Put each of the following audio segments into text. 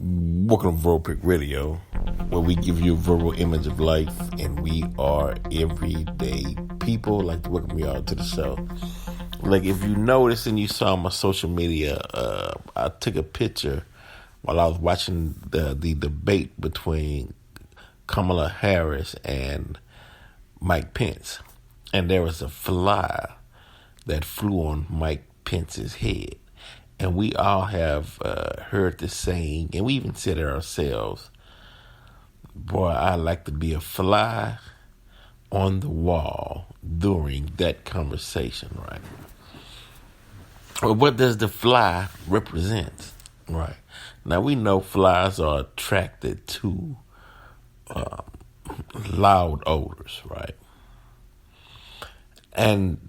Welcome to Verbal Pick Radio, where we give you a verbal image of life, and we are everyday people. I'd like to welcome you all to the show. Like, if you noticed and you saw my social media, I took a picture while I was watching the debate between Kamala Harris and Mike Pence, and there was a fly that flew on Mike Pence's head. And we all have heard the saying, and we even said it ourselves, boy, I like to be a fly on the wall during that conversation, right? Well, what does the fly represent, right? Now, we know flies are attracted to loud odors, right? And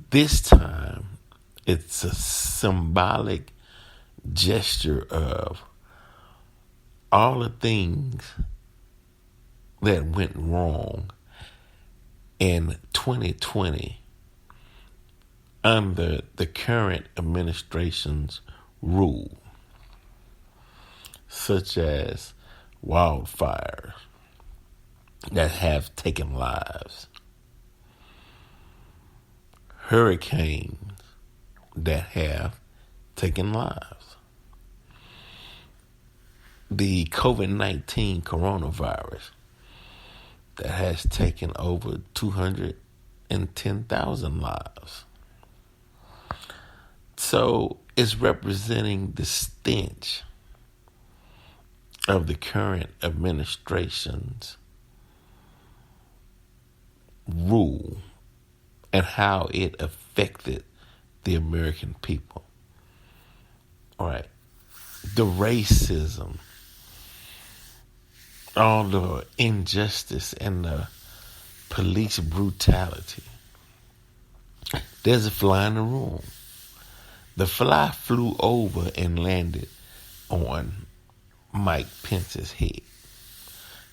this time, it's a symbolic gesture of all the things that went wrong in 2020 under the current administration's rule, such as wildfires that have taken lives, hurricanes that have taken lives, the COVID-19 coronavirus that has taken over 210,000 lives. So it's representing the stench of the current administration's rule and how it affected the American people. All right. The racism, all the injustice and the police brutality. There's a fly in the room. The fly flew over and landed on Mike Pence's head.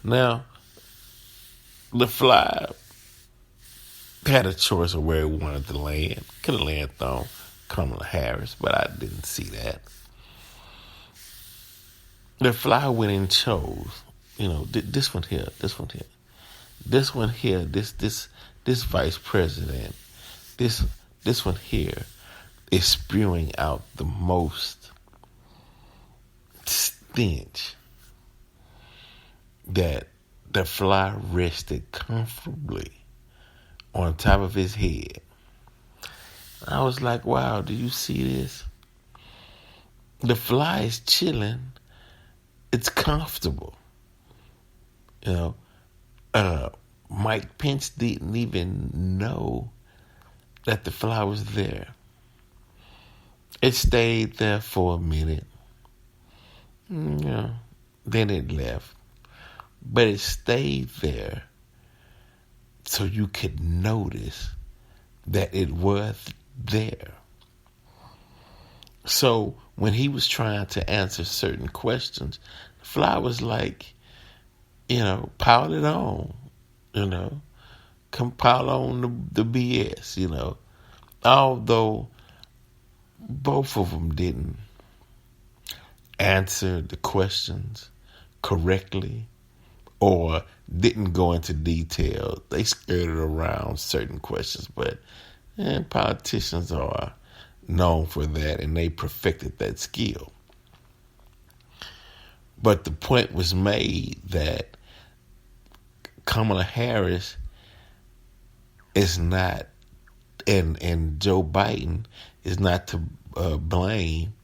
Now, the fly had a choice of where he wanted to land. Could have landed on Kamala Harris, but I didn't see that. The fly went and chose, this one here, this one here, this one here, this vice president, this one here is spewing out the most stench that the fly rested comfortably on top of his head. I was like, wow, do you see this? The fly is chilling. It's comfortable. Mike Pence didn't even know that the fly was there. It stayed there for a minute. Then it left. But it stayed there so you could notice that it was there. So when he was trying to answer certain questions, the fly was like, pile it on, come pile on the BS, although both of them didn't answer the questions correctly or didn't go into detail. They skirted around certain questions, but politicians are known for that, and they perfected that skill. But the point was made that Kamala Harris is not, and Joe Biden is not to blame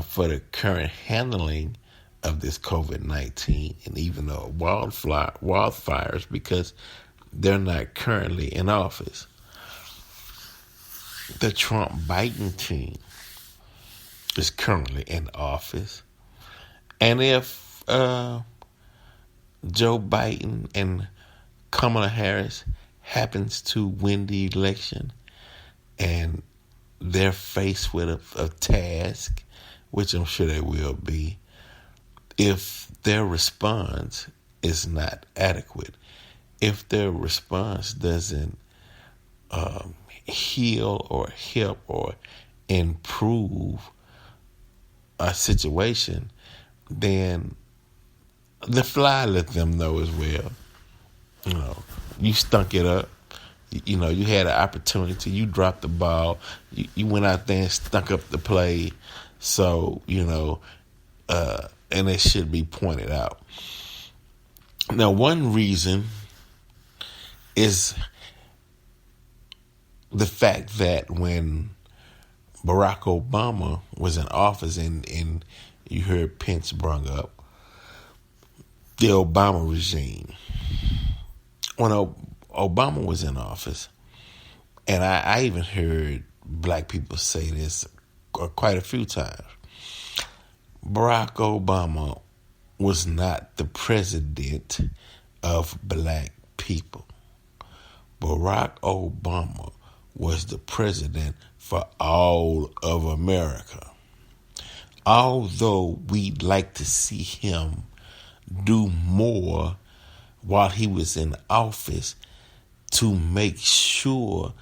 for the current handling of this COVID-19 and even the wildfires, because they're not currently in office. The Trump-Biden team is currently in office. And if Joe Biden and Kamala Harris happens to win the election and they're faced with a task, which I'm sure they will be, if their response is not adequate, if their response doesn't heal or help or improve a situation, then the fly let them know as well. You know, you stunk it up. You know, you had an opportunity. You dropped the ball. You went out there and stunk up the play. So, and it should be pointed out. Now, one reason is the fact that when Barack Obama was in office and you heard Pence brung up the Obama regime. When Obama was in office, and I even heard black people say this quite a few times, Barack Obama was not the president of black people. Barack Obama was the president for all of America. Although we'd like to see him do more while he was in office to make sure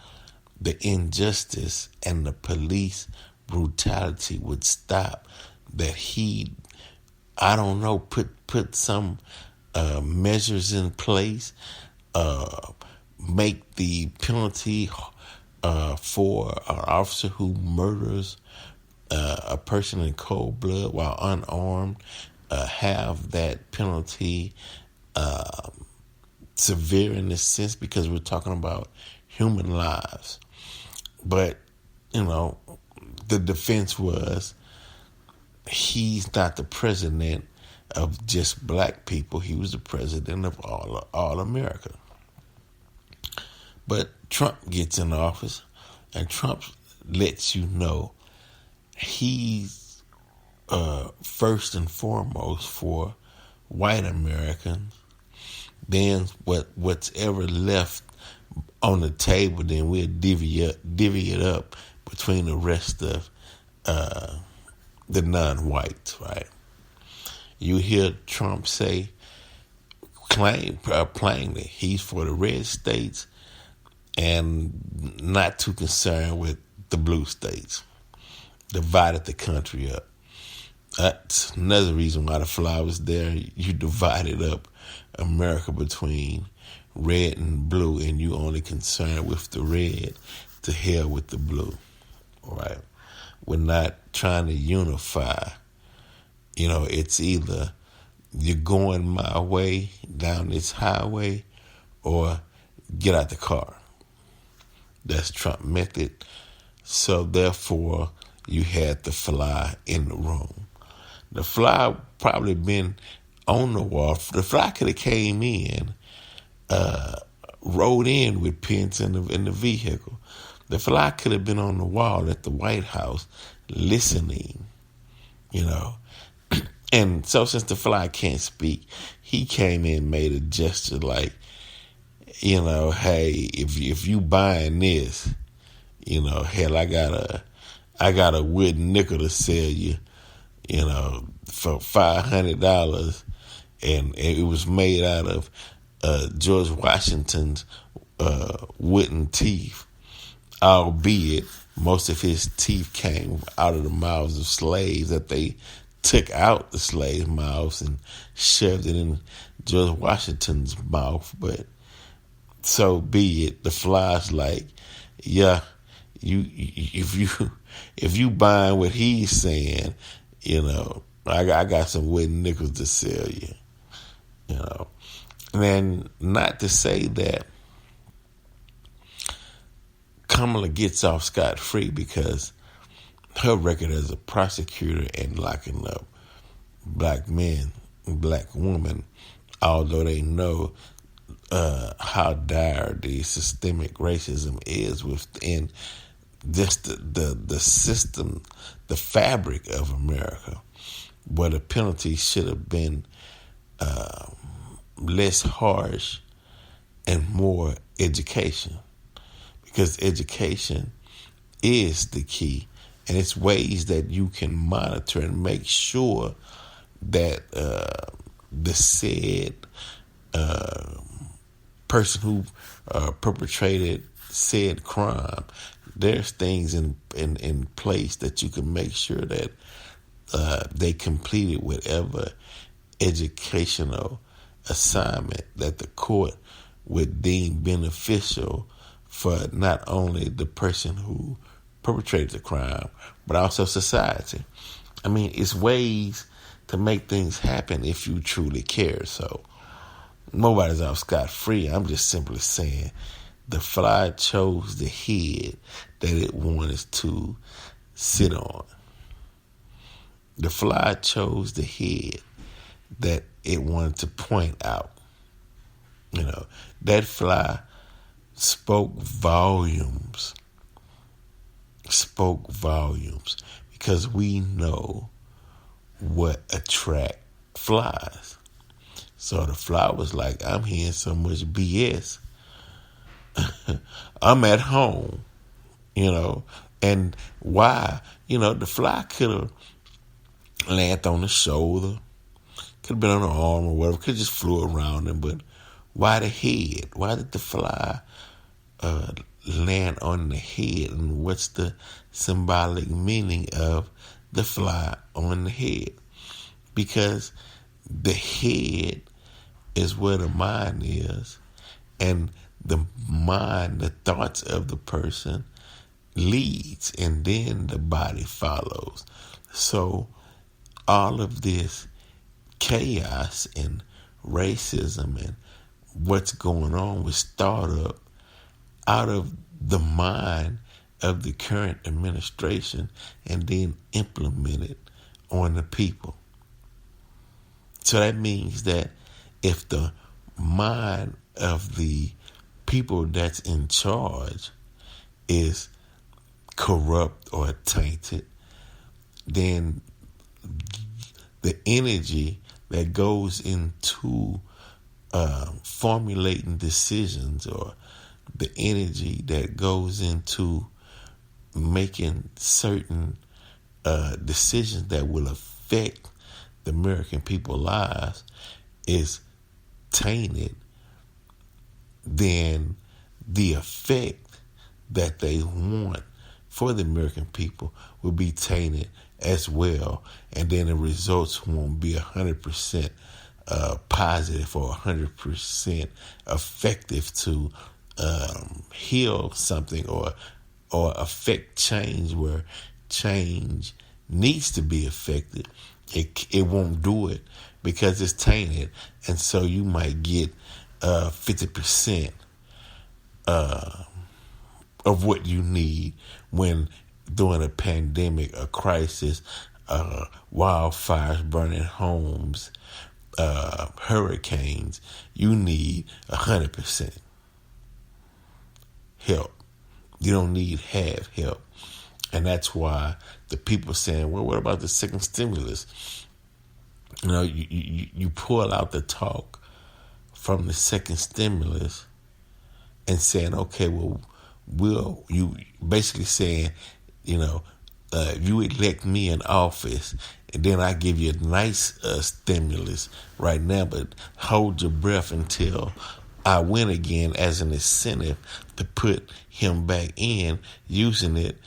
the injustice and the police brutality would stop, that he, I don't know, put some measures in place, make the penalty for an officer who murders a person in cold blood while unarmed, have that penalty severe in this sense, because we're talking about human lives. But, the defense was he's not the president of just black people. He was the president of all America. But Trump gets in office, and Trump lets you know he's first and foremost for white Americans. Then what's ever left on the table, then we'll divvy it up between the rest of the non-whites, right? You hear Trump claim plainly he's for the red states and not too concerned with the blue states. Divided the country up. That's another reason why the fly was there. You divided up America between red and blue, and you only concerned with the red. To hell with the blue. All right? We're not trying to unify. It's either you're going my way down this highway or get out the car. That's Trump method. So therefore, you had the fly in the room. The fly probably been on the wall. The fly could have came in, rode in with Pence in the vehicle. The fly could have been on the wall at the White House listening, And so since the fly can't speak, he came in, made a gesture like, hey, if you buying this, hell, I got a wooden nickel to sell you, for $500, and it was made out of George Washington's wooden teeth, albeit most of his teeth came out of the mouths of slaves that they took out the slave mouths and shoved it in George Washington's mouth. But so be it. The fly's like, yeah, if you buying what he's saying, I got some wooden nickels to sell you, And not to say that Kamala gets off scot-free, because her record as a prosecutor and locking up black men and black women, although they know how dire the systemic racism is within just the system, the fabric of America, where the penalty should have been less harsh and more education, because education is the key, and it's ways that you can monitor and make sure that the said person who perpetrated said crime, there's things in place that you can make sure that they completed whatever educational assignment that the court would deem beneficial for not only the person who perpetrated the crime, but also society. I mean, it's ways to make things happen if you truly care. So nobody's off scot-free. I'm just simply saying the fly chose the head that it wanted to sit on. The fly chose the head that it wanted to point out. That fly spoke volumes. Because we know what attract flies. So the fly was like, I'm hearing so much BS. I'm at home, and why? The fly could have landed on the shoulder, could have been on the arm or whatever, could have just flew around him, but why the head? Why did the fly land on the head? And what's the symbolic meaning of the fly on the head? Because the head is where the mind is, and the mind, the thoughts of the person leads, and then the body follows. So all of this chaos and racism and what's going on was thought up out of the mind of the current administration and then implemented on the people. So that means that if the mind of the people that's in charge is corrupt or tainted, then the energy that goes into formulating decisions, or the energy that goes into making certain decisions that will affect the American people's lives is tainted, then the effect that they want for the American people will be tainted as well, and then the results won't be 100% positive or 100% effective to heal something or affect change where change needs to be affected. It won't do it because it's tainted, and so you might get 50% of what you need when during a pandemic, a crisis, wildfires burning homes, hurricanes. You need 100% help. You don't need half help. And that's why the people saying, well, what about the second stimulus? You pull out the talk from the second stimulus and saying, okay, well, you basically saying, if you elect me in office, and then I give you a nice stimulus right now, but hold your breath until I win again as an incentive to put him back in, using it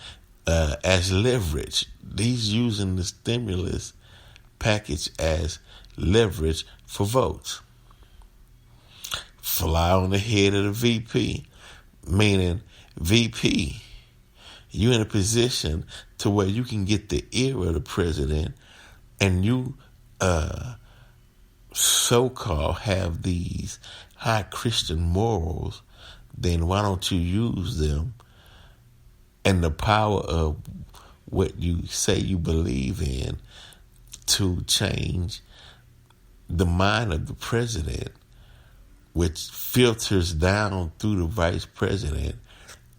as leverage. He's using the stimulus package as leverage for votes. Fly on the head of the VP, meaning VP, you're in a position to where you can get the ear of the president, and you so-called have these high Christian morals, then why don't you use them and the power of what you say you believe in to change the mind of the president, which filters down through the vice president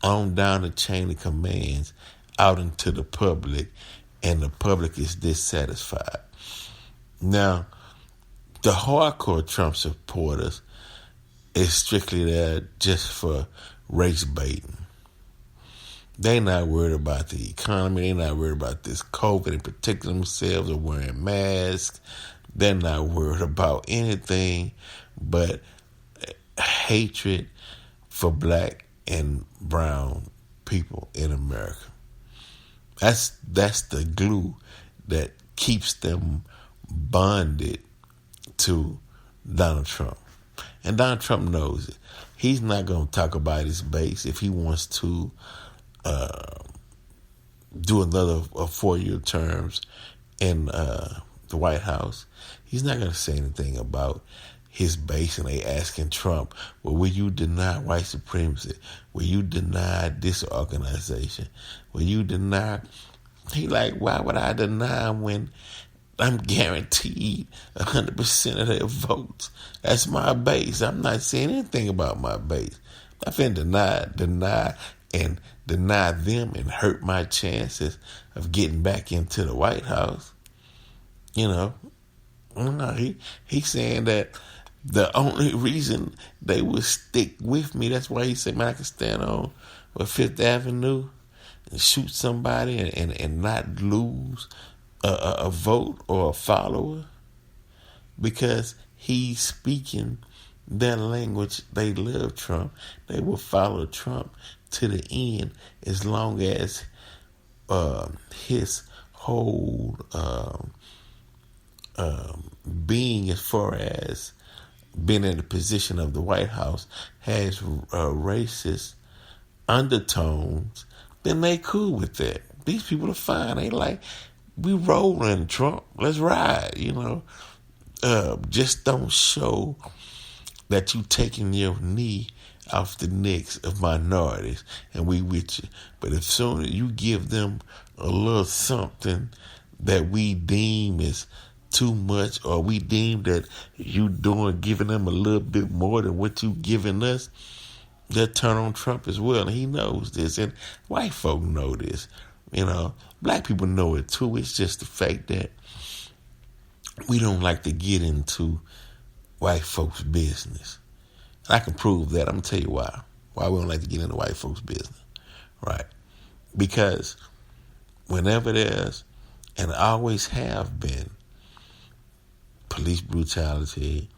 on down the chain of commands out into the public, and the public is dissatisfied. Now, the hardcore Trump supporters is strictly there just for race baiting. They not worried about the economy. They not worried about this COVID and protecting themselves or wearing masks. They're not worried about anything but hatred for black and brown people in America. That's the glue that keeps them bonded to Donald Trump. And Donald Trump knows it. He's not going to talk about his base if he wants to do another 4-year terms in the White House. He's not going to say anything about his base, and they asking Trump, well, will you deny white supremacy? Will you deny this organization? Will you deny? He like, why would I deny when I'm guaranteed 100% of their votes? That's my base. I'm not saying anything about my base. I'm finna deny them and hurt my chances of getting back into the White House. You know, no, he's saying that the only reason they would stick with me, that's why he said, man, I can stand on Fifth Avenue and shoot somebody and not lose a vote or a follower, because he's speaking their language. They love Trump. They will follow Trump to the end as long as his whole being, as far as being in the position of the White House, has racist undertones, then they cool with that. These people are fine. They like, we rolling, Trump. Let's ride, you know. Just don't show that you taking your knee off the necks of minorities, and we with you. But as soon as you give them a little something that we deem is too much, or we deem that you giving them a little bit more than what you giving us, they'll turn on Trump as well. And he knows this, and white folk know this. You know, black people know it too. It's just the fact that we don't like to get into white folks' business. And I can prove that. I'm going to tell you why. Why we don't like to get into white folks' business. Right? Because whenever there's, and always have been, police brutality,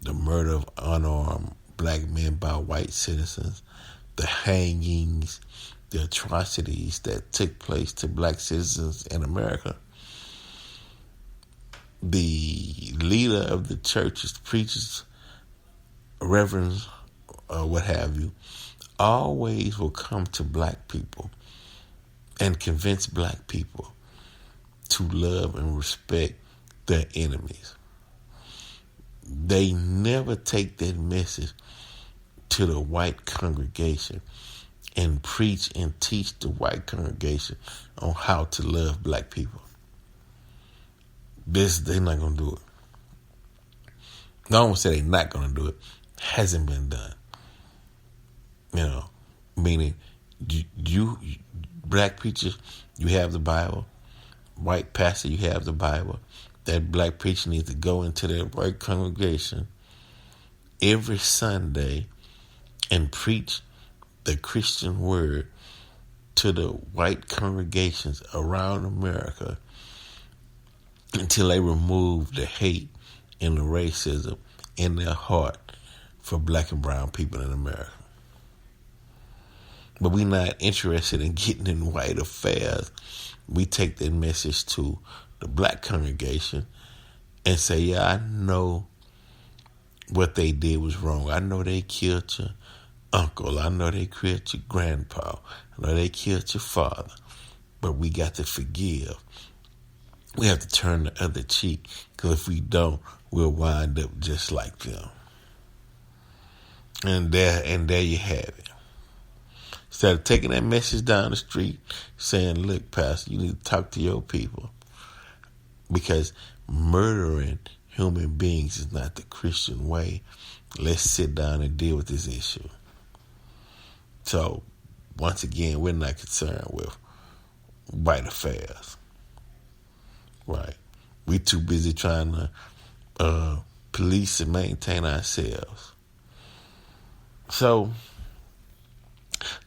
the murder of unarmed black men by white citizens, the hangings, the atrocities that took place to black citizens in America, the leader of the churches, preachers, reverends, what have you, always will come to black people and convince black people to love and respect their enemies. They never take that message to the white congregation and preach and teach the white congregation on how to love black people. They're not going to do it. I don't want to say they're not going to do it. Hasn't been done. You know, meaning you black preachers, you have the Bible. White pastor, you have the Bible. That black preacher needs to go into their white congregation every Sunday and preach the Christian word to the white congregations around America until they remove the hate and the racism in their heart for black and brown people in America. But we're not interested in getting in white affairs. We take that message to the black congregation and say, yeah, I know what they did was wrong. I know they killed your uncle. I know they killed your grandpa. I know they killed your father. But we got to forgive. We have to turn the other cheek, because if we don't, we'll wind up just like them. And there you have it. Instead of taking that message down the street, saying, look, Pastor, you need to talk to your people, because murdering human beings is not the Christian way. Let's sit down and deal with this issue. So, once again, we're not concerned with white affairs. Right. We're too busy trying to police and maintain ourselves. So,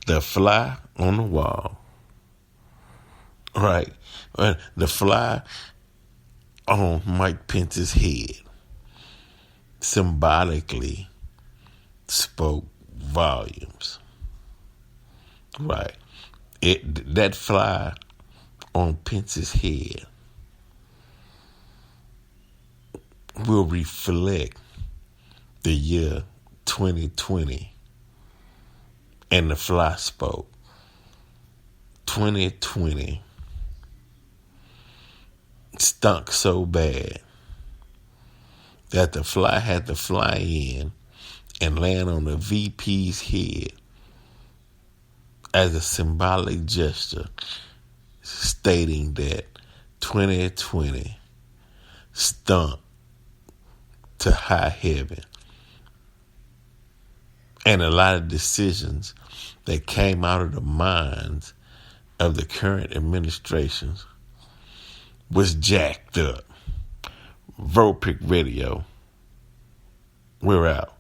the fly on the wall, right? The fly on Mike Pence's head symbolically spoke volumes, right? That fly on Pence's head will reflect the year 2020. And the fly spoke. 2020 stunk so bad that the fly had to fly in and land on the VP's head as a symbolic gesture stating that 2020 stunk to high heaven. And a lot of decisions that came out of the minds of the current administrations was jacked up. Vote Pick Radio. We're out.